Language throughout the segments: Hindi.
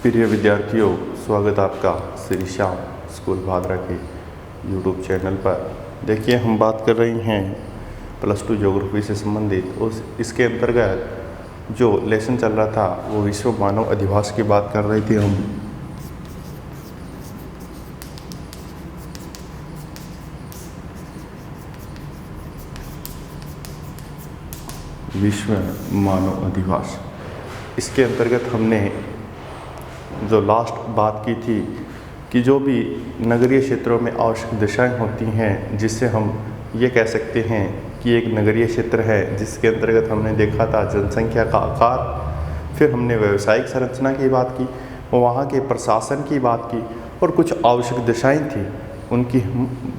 प्रिय विद्यार्थियों, स्वागत आपका श्री श्याम स्कूल भादरा के यूट्यूब चैनल पर। देखिए, हम बात कर रहे हैं +2 ज्योग्राफी से संबंधित। इसके अंतर्गत जो लेसन चल रहा था वो विश्व मानव अधिवास की बात कर रहे थे हम। विश्व मानव अधिवास, इसके अंतर्गत हमने जो लास्ट बात की थी कि जो भी नगरीय क्षेत्रों में आवश्यक दिशाएं होती हैं, जिससे हम ये कह सकते हैं कि एक नगरीय क्षेत्र है, जिसके अंतर्गत हमने देखा था जनसंख्या का आकार, फिर हमने व्यावसायिक संरचना की बात की, वहाँ के प्रशासन की बात की और कुछ आवश्यक दिशाएं थी उनकी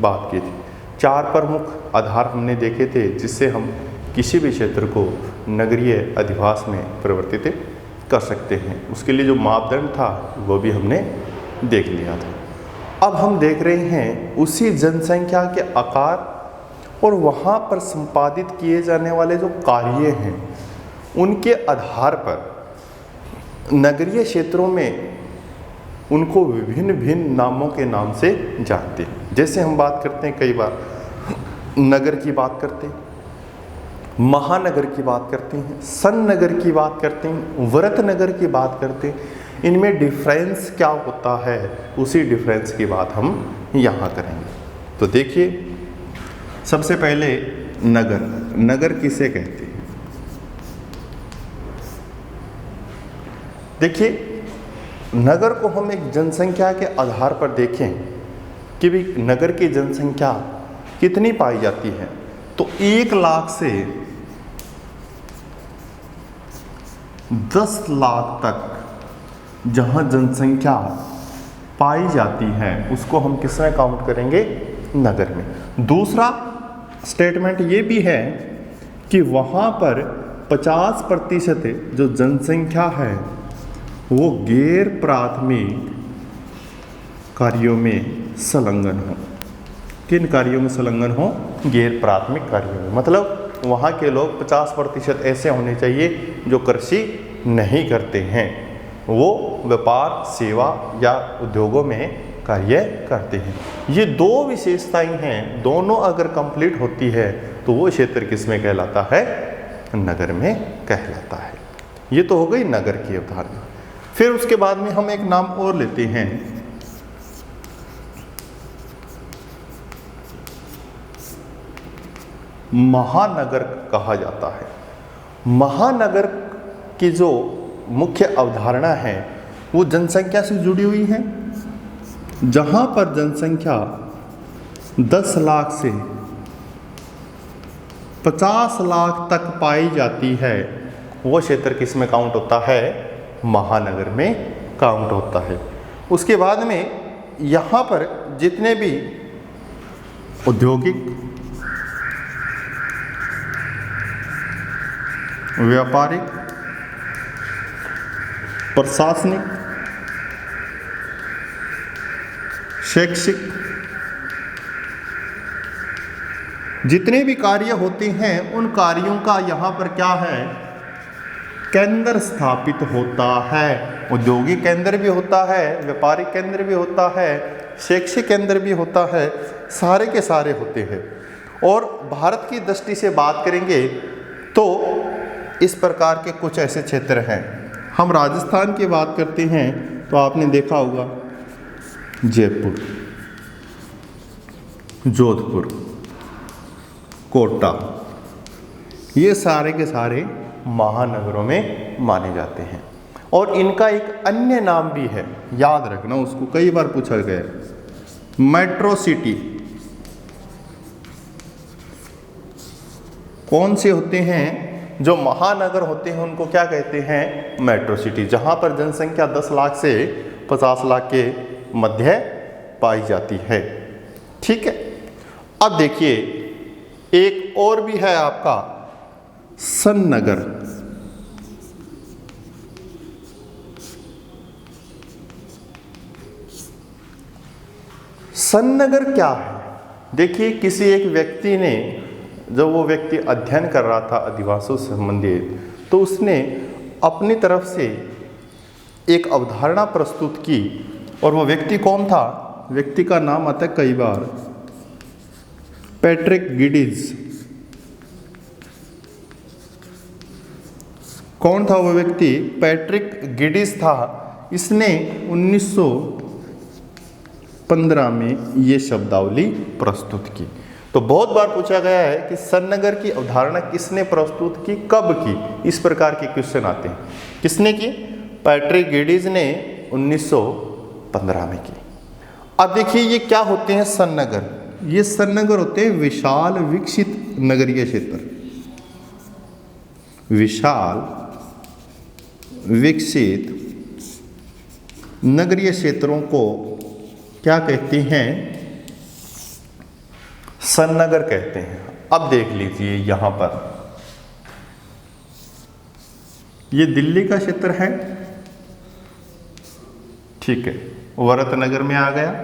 बात की थी। 4 प्रमुख आधार हमने देखे थे जिससे हम किसी भी क्षेत्र को नगरीय अधिवास में परिवर्तित कर सकते हैं। उसके लिए जो मापदंड था वो भी हमने देख लिया था। अब हम देख रहे हैं उसी जनसंख्या के आकार और वहाँ पर संपादित किए जाने वाले जो कार्य हैं उनके आधार पर नगरीय क्षेत्रों में उनको विभिन्न भिन्न नामों के नाम से जानते हैं। जैसे हम बात करते हैं, कई बार नगर की बात करते हैं, महानगर की बात करते हैं, सन नगर की बात करते हैं, व्रत नगर की बात करते हैं। इनमें डिफरेंस क्या होता है, उसी डिफरेंस की बात हम यहाँ करेंगे। तो देखिए, सबसे पहले नगर। नगर किसे कहते हैं? देखिए, नगर को हम एक जनसंख्या के आधार पर देखें कि भी नगर की जनसंख्या कितनी पाई जाती है, तो 1 लाख से 10 लाख तक जहां जनसंख्या पाई जाती है उसको हम किसमें काउंट करेंगे? नगर में। दूसरा स्टेटमेंट ये भी है कि वहां पर 50% जो जनसंख्या है वो गैर प्राथमिक कार्यों में संलग्न हो। किन कार्यों में संलग्न हो? गैर प्राथमिक कार्यों में। मतलब वहाँ के लोग 50% ऐसे होने चाहिए जो कृषि नहीं करते हैं, वो व्यापार, सेवा या उद्योगों में कार्य करते हैं। ये 2 विशेषताएं हैं, दोनों अगर कंप्लीट होती है तो वो क्षेत्र किस में कहलाता है? नगर में कहलाता है। ये तो हो गई नगर की अवधारणा। फिर उसके बाद में हम एक नाम और लेते हैं, महानगर कहा जाता है। महानगर की जो मुख्य अवधारणा है वो जनसंख्या से जुड़ी हुई है। जहां पर जनसंख्या 10 लाख से 50 लाख तक पाई जाती है वो क्षेत्र किस में काउंट होता है? महानगर में काउंट होता है। उसके बाद में यहाँ पर जितने भी औद्योगिक, व्यापारिक, प्रशासनिक, शैक्षिक जितने भी कार्य होते हैं उन कार्यों का यहाँ पर क्या है? केंद्र स्थापित होता है। औद्योगिक केंद्र भी होता है, व्यापारिक केंद्र भी होता है, शैक्षिक केंद्र भी होता है, सारे के सारे होते हैं। और भारत की दृष्टि से बात करेंगे तो इस प्रकार के कुछ ऐसे क्षेत्र हैं। हम राजस्थान की बात करते हैं तो आपने देखा होगा जयपुर, जोधपुर, कोटा, ये सारे के सारे महानगरों में माने जाते हैं। और इनका एक अन्य नाम भी है, याद रखना, उसको कई बार पूछा गया, मेट्रो सिटी। कौन से होते हैं? जो महानगर होते हैं उनको क्या कहते हैं? Metro city. जहां पर जनसंख्या 10 लाख से 50 लाख के मध्य पाई जाती है। ठीक है। अब देखिए, एक और भी है आपका सन नगर। सन नगर क्या है? देखिए, किसी एक व्यक्ति ने, जब वो व्यक्ति अध्ययन कर रहा था अधिवासों से संबंधित, तो उसने अपनी तरफ से एक अवधारणा प्रस्तुत की, और वो व्यक्ति कौन था? व्यक्ति का नाम आता है कई बार पैट्रिक गिडीज। कौन था वो व्यक्ति? पैट्रिक गिडीज था। इसने 1915 में ये शब्दावली प्रस्तुत की। तो बहुत बार पूछा गया है कि सन्नगर की अवधारणा किसने प्रस्तुत की, कब की, इस प्रकार के क्वेश्चन आते हैं। किसने की? पैट्रिक गिडीज ने 1915 में की। अब देखिए ये क्या होते हैं सन्नगर? ये सन्नगर होते हैं विशाल विकसित नगरीय क्षेत्र। विशाल विकसित नगरीय क्षेत्रों को क्या कहते हैं? सन्नगर कहते हैं। अब देख लीजिए यहां पर ये दिल्ली का क्षेत्र है, ठीक है, वरतनगर में आ गया।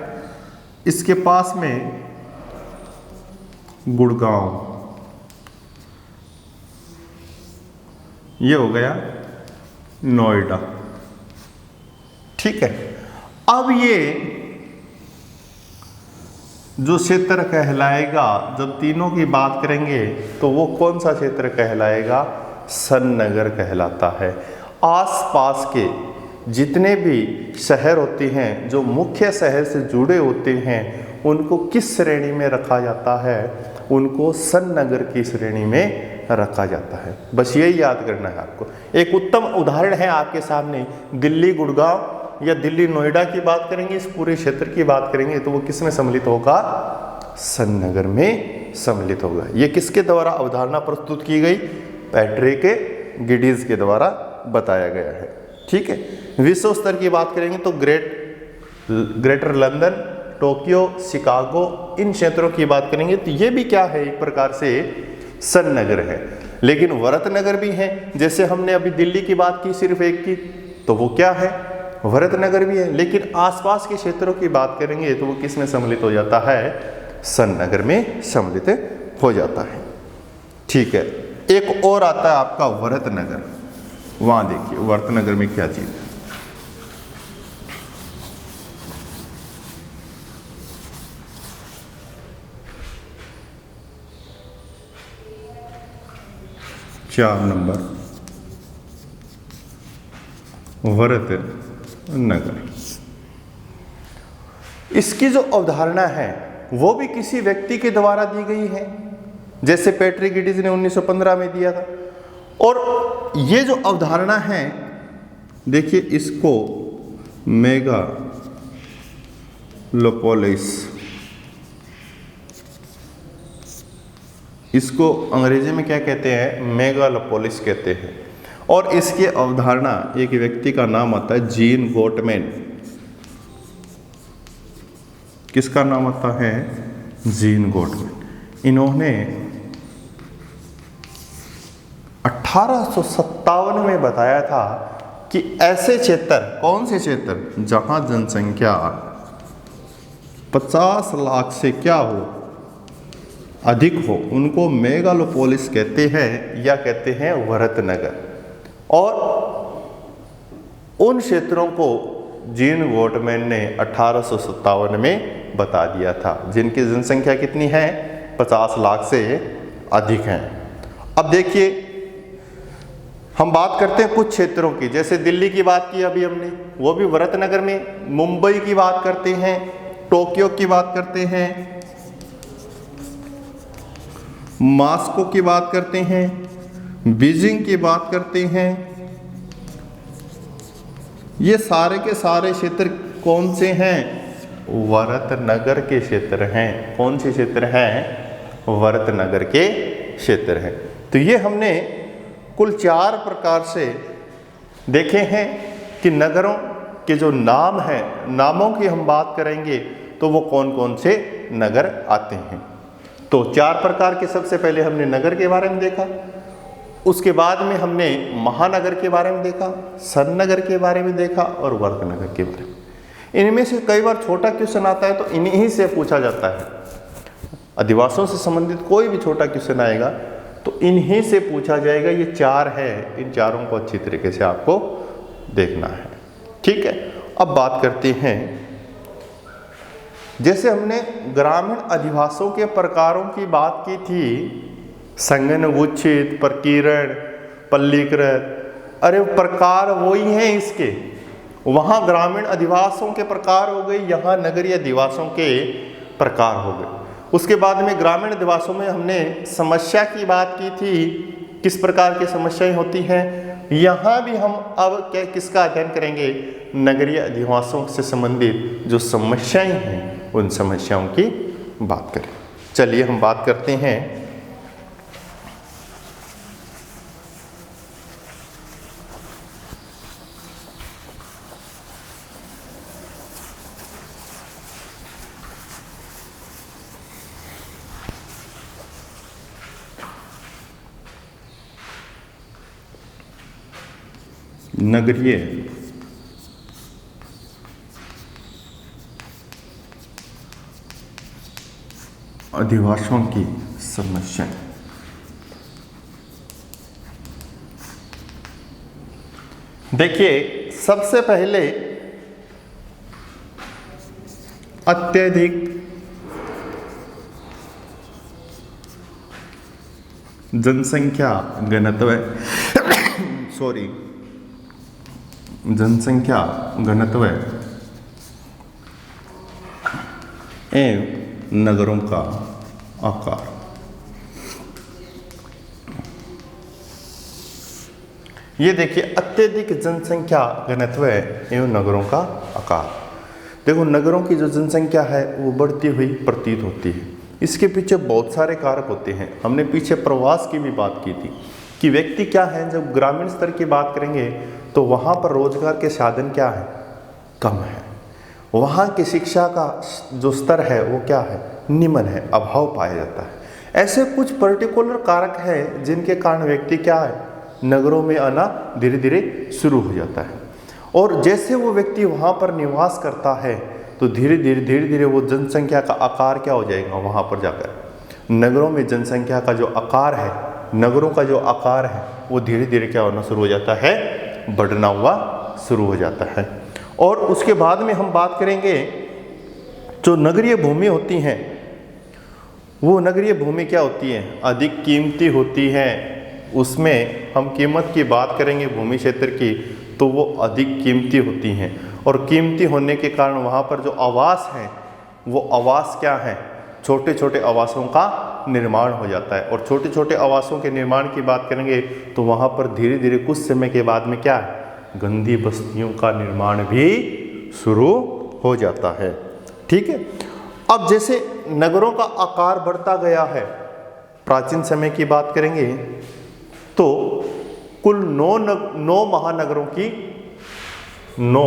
इसके पास में गुड़गांव, ये हो गया नोएडा, ठीक है। अब ये जो क्षेत्र कहलाएगा, जब तीनों की बात करेंगे तो वो कौन सा क्षेत्र कहलाएगा? सन्नगर कहलाता है। आसपास के जितने भी शहर होते हैं, जो मुख्य शहर से जुड़े होते हैं, उनको किस श्रेणी में रखा जाता है? उनको सन्नगर की श्रेणी में रखा जाता है। बस यही याद करना है आपको। एक उत्तम उदाहरण है आपके सामने, दिल्ली गुड़गांव या दिल्ली नोएडा की बात करेंगे, इस पूरे क्षेत्र की बात करेंगे तो वो किस में सम्मिलित होगा? सन्नगर में सम्मिलित होगा। ये किसके द्वारा अवधारणा प्रस्तुत की गई? पैट्रिक गिडीज के द्वारा बताया गया है, ठीक है। विश्व स्तर की बात करेंगे तो ग्रेटर लंदन, टोक्यो, शिकागो, इन क्षेत्रों की बात करेंगे तो ये भी क्या है? एक प्रकार से सन्नगर है। लेकिन वरतनगर भी है, जैसे हमने अभी दिल्ली की बात की सिर्फ एक की, तो वो क्या है? वरतनगर भी है। लेकिन आसपास के क्षेत्रों की बात करेंगे तो वो किस में सम्मिलित हो जाता है? सन्नगर में सम्मिलित हो जाता है, ठीक है। एक और आता है आपका वरतनगर। वहां देखिए वरतनगर में क्या चीज है। चार नंबर वरतनगर। इसकी जो अवधारणा है वो भी किसी व्यक्ति के द्वारा दी गई है, जैसे पैट्रिक गिडीज ने 1915 में दिया था। और ये जो अवधारणा है, देखिए इसको मेगालोपोलिस, इसको अंग्रेजी में क्या कहते हैं? मेगालोपोलिस कहते हैं। और इसकी अवधारणा, एक व्यक्ति का नाम आता है जीन गोटमैन। किसका नाम आता है? Gene goatman. इन्होंने 1857 में बताया था कि ऐसे क्षेत्र, कौन से क्षेत्र? जहां जनसंख्या 50 लाख से क्या हो? अधिक हो, उनको मेगालोपोलिस कहते हैं या कहते हैं वरतनगर। और उन क्षेत्रों को जीन गोटमैन ने 1857 में बता दिया था, जिनकी जनसंख्या कितनी है? 50 लाख से अधिक है। अब देखिए हम बात करते हैं कुछ क्षेत्रों की, जैसे दिल्ली की बात की अभी हमने, वो भी वरतनगर में। मुंबई की बात करते हैं, टोक्यो की बात करते हैं, मॉस्को की बात करते हैं, बीजिंग की बात करते हैं। ये सारे के सारे क्षेत्र कौन से हैं? वरतनगर के क्षेत्र हैं। कौन से क्षेत्र हैं? वरतनगर के क्षेत्र हैं। तो ये हमने कुल 4 प्रकार से देखे हैं कि नगरों के जो नाम हैं, नामों की हम बात करेंगे तो वो कौन कौन से नगर आते हैं। तो 4 प्रकार के सबसे पहले हमने नगर के बारे में देखा, उसके बाद में हमने महानगर के बारे में देखा, सन्नगर के बारे में देखा और वरतनगर के बारे में। इनमें से कई बार छोटा क्वेश्चन आता है तो इन्हीं से पूछा जाता है। अधिवासों से संबंधित कोई भी छोटा क्वेश्चन आएगा तो इन्हीं से पूछा जाएगा। ये 4 है, इन चारों को अच्छी तरीके से आपको देखना है, ठीक है, अब बात करते हैं, जैसे हमने ग्रामीण अधिवासों के प्रकारों की बात की थी, संगनगुच्छित, प्रकीर्ण, पल्लीकृत, अरे प्रकार वही हैं इसके। वहाँ ग्रामीण अधिवासों के प्रकार हो गए, यहाँ नगरीय अधिवासों के प्रकार हो गए। उसके बाद में ग्रामीण अधिवासों में हमने समस्या की बात की थी, किस प्रकार की समस्याएं होती हैं। यहाँ भी हम अब किसका अध्ययन करेंगे, नगरीय अधिवासों से संबंधित जो समस्याएं हैं उन समस्याओं की बात करें। चलिए हम बात करते हैं नगरीय अधिवासों की समस्या। देखिए, सबसे पहले अत्यधिक जनसंख्या घनत्व जनसंख्या घनत्व एवं नगरों का आकार। ये देखिए, अत्यधिक जनसंख्या घनत्व एवं नगरों का आकार। देखो, नगरों की जो जनसंख्या है वो बढ़ती हुई प्रतीत होती है। इसके पीछे बहुत सारे कारक होते हैं। हमने पीछे प्रवास की भी बात की थी कि व्यक्ति क्या है, जब ग्रामीण स्तर की बात करेंगे तो वहाँ पर रोजगार के साधन क्या है, कम है। वहाँ की शिक्षा का जो स्तर है वो क्या है, निम्न है, अभाव पाया जाता है। ऐसे कुछ पर्टिकुलर कारक हैं जिनके कारण व्यक्ति क्या है, नगरों में आना धीरे धीरे शुरू हो जाता है। और जैसे वो व्यक्ति वहाँ पर निवास करता है तो धीरे धीरे वो जनसंख्या का आकार क्या हो जाएगा, वहाँ पर जाकर नगरों में जनसंख्या का जो आकार है, नगरों का जो आकार है वो धीरे धीरे क्या होना शुरू हो जाता है, बढ़ना हुआ शुरू हो जाता है। और उसके बाद में हम बात करेंगे जो नगरीय भूमि होती हैं, वो नगरीय भूमि क्या होती है, अधिक कीमती होती है। उसमें हम कीमत की बात करेंगे भूमि क्षेत्र की, तो वो अधिक कीमती होती हैं। और कीमती होने के कारण वहाँ पर जो आवास हैं वो आवास क्या हैं, छोटे छोटे आवासों का निर्माण हो जाता है। और छोटे छोटे आवासों के निर्माण की बात करेंगे तो वहाँ पर धीरे धीरे कुछ समय के बाद में क्या है, गंदी बस्तियों का निर्माण भी शुरू हो जाता है। ठीक है, अब जैसे नगरों का आकार बढ़ता गया है, प्राचीन समय की बात करेंगे तो कुल 9 महानगरों की 9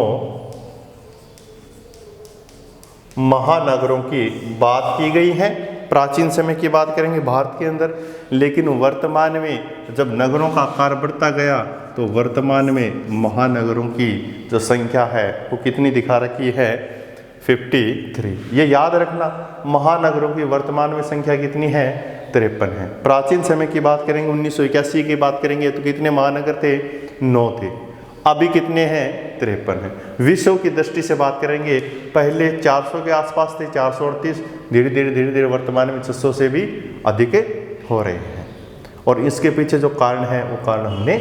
महानगरों की बात की गई है। प्राचीन समय की बात करेंगे भारत के अंदर, लेकिन वर्तमान में जब नगरों का आकार बढ़ता गया तो वर्तमान में महानगरों की जो संख्या है वो कितनी दिखा रखी है, 53। ये याद रखना, महानगरों की वर्तमान में संख्या कितनी है, 53 है। प्राचीन समय की बात करेंगे 1981 की बात करेंगे तो कितने महानगर थे, 9 थे। अभी कितने हैं, 53 हैं। विश्व की दृष्टि से बात करेंगे पहले 400 के आसपास थे, 438, धीरे धीरे वर्तमान में 600 से भी अधिक हो रहे हैं। और इसके पीछे जो कारण है वो कारण हमने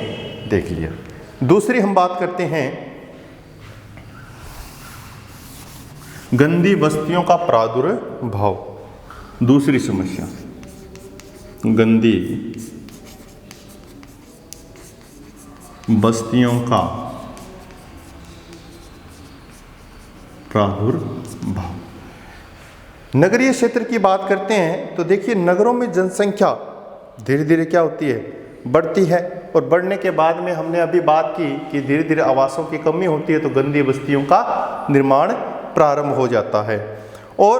देख लिया। दूसरी हम बात करते हैं गंदी बस्तियों का प्रादुर्भाव। दूसरी समस्या, गंदी बस्तियों का प्रादुर्भाव। नगरीय क्षेत्र की बात करते हैं तो देखिए, नगरों में जनसंख्या धीरे धीरे क्या होती है, बढ़ती है। और बढ़ने के बाद में हमने अभी बात की कि धीरे धीरे आवासों की कमी होती है तो गंदी बस्तियों का निर्माण प्रारंभ हो जाता है। और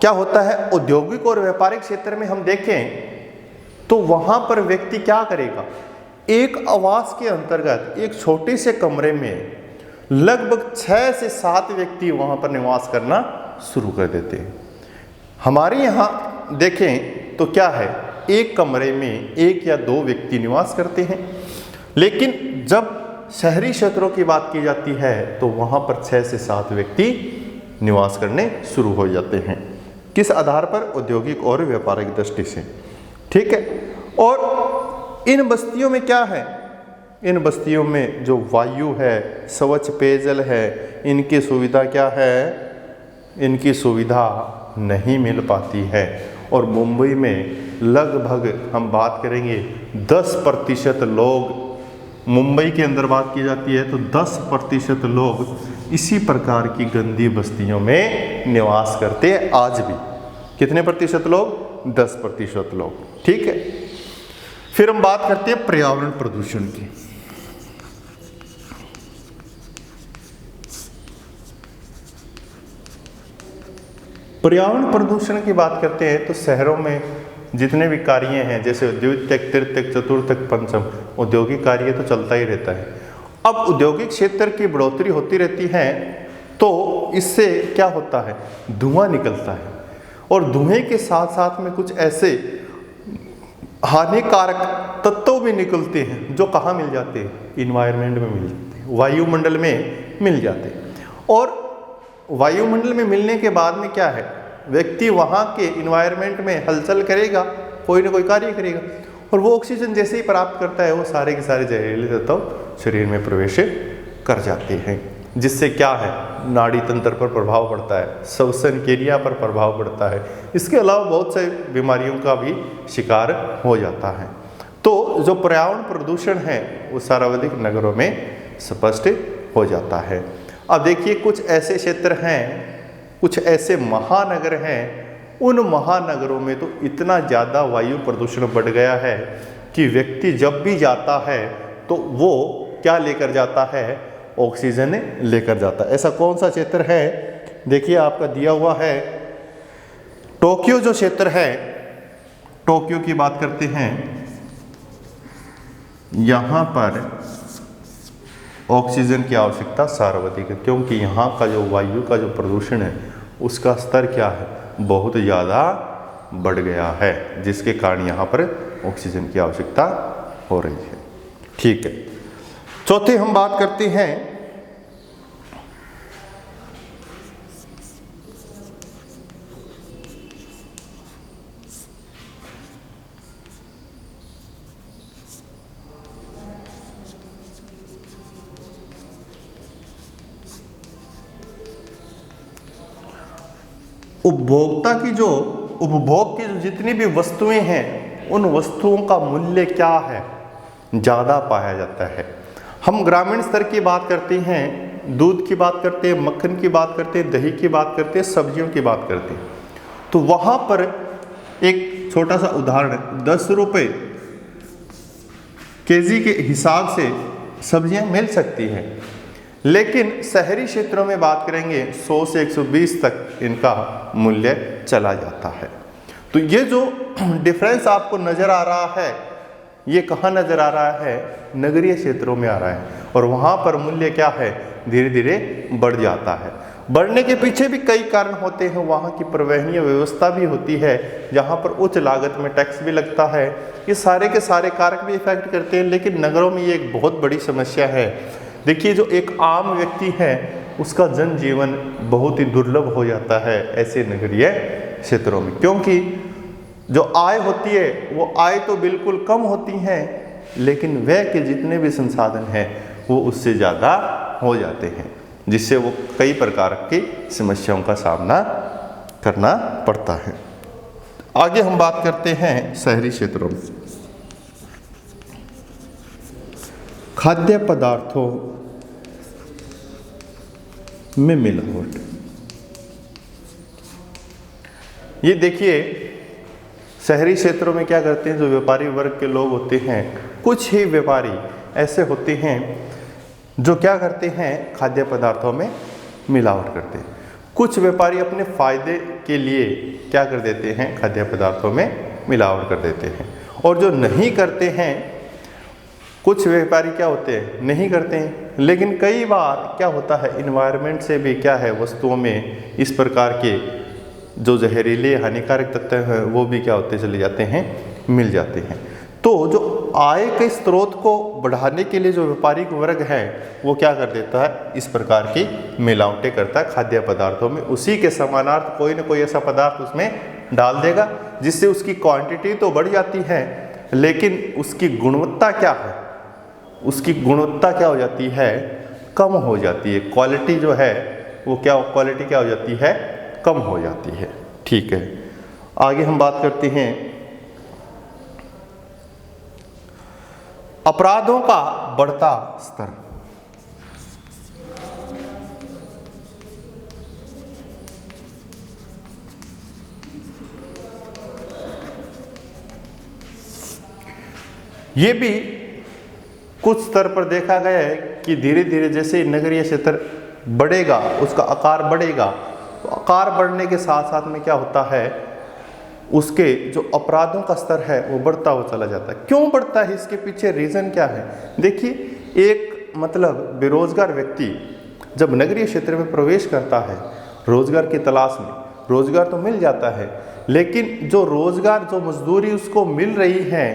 क्या होता है, औद्योगिक और व्यापारिक क्षेत्र में हम देखें तो वहाँ पर व्यक्ति क्या करेगा, एक आवास के अंतर्गत एक छोटे से कमरे में लगभग 6 से 7 व्यक्ति वहाँ पर निवास करना शुरू कर देते हैं। हमारे यहाँ देखें तो क्या है, एक कमरे में 1 या 2 व्यक्ति निवास करते हैं। लेकिन जब शहरी क्षेत्रों की बात की जाती है तो वहाँ पर 6 से 7 व्यक्ति निवास करने शुरू हो जाते हैं। किस आधार पर? औद्योगिक और व्यापारिक दृष्टि से। ठीक है। और इन बस्तियों में क्या है? इन बस्तियों में जो वायु है, स्वच्छ पेयजल है, इनकी सुविधा क्या है? इनकी सुविधा नहीं मिल पाती है। और मुंबई में लगभग हम बात करेंगे 10% लोग, मुंबई के अंदर बात की जाती है तो 10% लोग इसी प्रकार की गंदी बस्तियों में निवास करते हैं आज भी। कितने प्रतिशत लोग? 10% लोग। ठीक है। फिर हम बात करते हैं पर्यावरण प्रदूषण की। पर्यावरण प्रदूषण की बात करते हैं तो शहरों में जितने भी कार्य हैं, जैसे द्वितीयक, तृतीयक, चतुर्थक, पंचम, औद्योगिक कार्य तो चलता ही रहता है। अब औद्योगिक क्षेत्र की बढ़ोतरी होती रहती है तो इससे क्या होता है? धुआं निकलता है। और धुएं के साथ साथ में कुछ ऐसे हानिकारक तत्व भी निकलते हैं जो कहाँ मिल जाते हैं? इन्वायरमेंट में मिल जाते हैं, वायुमंडल में मिल जाते हैं। और वायुमंडल में मिलने के बाद में क्या है? व्यक्ति वहाँ के इन्वायरमेंट में हलचल करेगा, कोई ना कोई कार्य करेगा, और वो ऑक्सीजन जैसे ही प्राप्त करता है वो सारे के सारे जहरीले तत्व शरीर में प्रवेश कर जाते हैं, जिससे क्या है? नाड़ी तंत्र पर प्रभाव पड़ता है, श्वसन क्रिया पर प्रभाव पड़ता है। इसके अलावा बहुत से बीमारियों का भी शिकार हो जाता है। तो जो पर्यावरण प्रदूषण है वो सार्वजनिक नगरों में स्पष्ट हो जाता है। अब देखिए, कुछ ऐसे क्षेत्र हैं, कुछ ऐसे महानगर हैं, उन महानगरों में तो इतना ज़्यादा वायु प्रदूषण बढ़ गया है कि व्यक्ति जब भी जाता है तो वो क्या लेकर जाता है? ऑक्सीजन लेकर जाता है। ऐसा कौन सा क्षेत्र है? देखिए आपका दिया हुआ है टोक्यो जो क्षेत्र है, टोक्यो की बात करते हैं। यहाँ पर ऑक्सीजन की आवश्यकता सर्वाधिक है, क्योंकि यहाँ का जो वायु का जो प्रदूषण है उसका स्तर क्या है? बहुत ज़्यादा बढ़ गया है, जिसके कारण यहाँ पर ऑक्सीजन की आवश्यकता हो रही है। ठीक है। चौथे हम बात करते हैं उपभोग की जो जितनी भी वस्तुएं हैं उन वस्तुओं का मूल्य क्या है? ज़्यादा पाया जाता है। हम ग्रामीण स्तर की बात करते हैं, दूध की बात करते हैं, मक्खन की बात करते हैं, दही की बात करते हैं, सब्जियों की बात करते हैं, तो वहाँ पर एक छोटा सा उदाहरण, 10 रुपये केजी के हिसाब से सब्जियां मिल सकती हैं। लेकिन शहरी क्षेत्रों में बात करेंगे 100 से 120 तक इनका मूल्य चला जाता है। तो ये जो डिफरेंस आपको नज़र आ रहा है, ये कहाँ नज़र आ रहा है? नगरीय क्षेत्रों में आ रहा है, और वहाँ पर मूल्य क्या है? धीरे धीरे बढ़ जाता है। बढ़ने के पीछे भी कई कारण होते हैं। वहाँ की परिवहनीय व्यवस्था भी होती है, जहाँ पर उच्च लागत में टैक्स भी लगता है। ये सारे के सारे कारक भी इफेक्ट करते हैं। लेकिन नगरों में ये एक बहुत बड़ी समस्या है। देखिए, जो एक आम व्यक्ति है उसका जनजीवन बहुत ही दुर्लभ हो जाता है ऐसे नगरीय क्षेत्रों में, क्योंकि जो आय होती है वो आय तो बिल्कुल कम होती है, लेकिन वह के जितने भी संसाधन हैं वो उससे ज़्यादा हो जाते हैं, जिससे वो कई प्रकार की समस्याओं का सामना करना पड़ता है। आगे हम बात करते हैं शहरी क्षेत्रों में। खाद्य पदार्थों में मिलावट। ये देखिए, शहरी क्षेत्रों में क्या करते हैं, जो व्यापारी वर्ग के लोग होते हैं, कुछ ही व्यापारी ऐसे होते हैं जो क्या करते हैं, खाद्य पदार्थों में मिलावट करते हैं। कुछ व्यापारी अपने फायदे के लिए क्या कर देते हैं, खाद्य पदार्थों में मिलावट कर देते हैं। और जो नहीं करते हैं, कुछ व्यापारी क्या होते हैं, नहीं करते हैं, लेकिन कई बार क्या होता है, इन्वायरमेंट से भी क्या है, वस्तुओं में इस प्रकार के जो जहरीले हानिकारक तत्व हैं वो भी क्या होते चले जाते हैं, मिल जाते हैं। तो जो आय के स्रोत को बढ़ाने के लिए जो व्यापारिक वर्ग है वो क्या कर देता है, इस प्रकार की मिलावटें करता है खाद्य पदार्थों में। उसी के समानार्थ कोई ना कोई ऐसा पदार्थ उसमें डाल देगा जिससे उसकी क्वांटिटी तो बढ़ जाती है, लेकिन उसकी गुणवत्ता क्या है, उसकी गुणवत्ता क्या हो जाती है, कम हो जाती है। क्वालिटी जो है वो क्वालिटी क्या हो जाती है, कम हो जाती है। ठीक है, आगे हम बात करते हैं अपराधों का बढ़ता स्तर। ये भी कुछ स्तर पर देखा गया है कि धीरे धीरे जैसे नगरीय क्षेत्र बढ़ेगा, उसका आकार बढ़ेगा, तो आकार बढ़ने के साथ साथ में क्या होता है, उसके जो अपराधों का स्तर है वो बढ़ता हुआ चला जाता है। क्यों बढ़ता है, इसके पीछे रीज़न क्या है? देखिए, एक मतलब बेरोजगार व्यक्ति जब नगरीय क्षेत्र में प्रवेश करता है रोजगार की तलाश में, रोजगार तो मिल जाता है, लेकिन जो रोजगार, जो मजदूरी उसको मिल रही है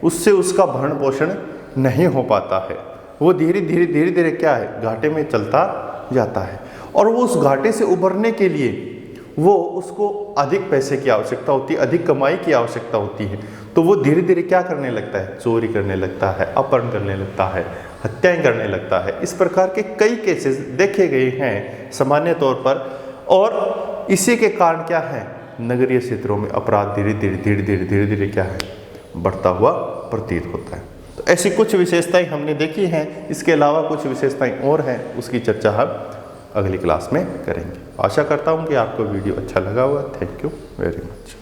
उससे उसका भरण पोषण नहीं हो पाता है। वो धीरे धीरे क्या है, घाटे में चलता जाता है। और वो उस घाटे से उभरने के लिए वो उसको अधिक पैसे की आवश्यकता होती है, अधिक कमाई की आवश्यकता होती है। तो वो धीरे धीरे क्या करने लगता है, चोरी करने लगता है, अपहरण करने लगता है, हत्याएं करने लगता है। इस प्रकार के कई केसेस देखे गए हैं सामान्य तौर पर। और इसी के कारण क्या है, नगरीय क्षेत्रों में अपराध धीरे धीरे क्या है, बढ़ता हुआ प्रतीत होता है। तो ऐसी कुछ विशेषताएं हमने देखी हैं। इसके अलावा कुछ विशेषताएं और हैं, उसकी चर्चा हम अगली क्लास में करेंगे। आशा करता हूं कि आपको वीडियो अच्छा लगा होगा। Thank you very much.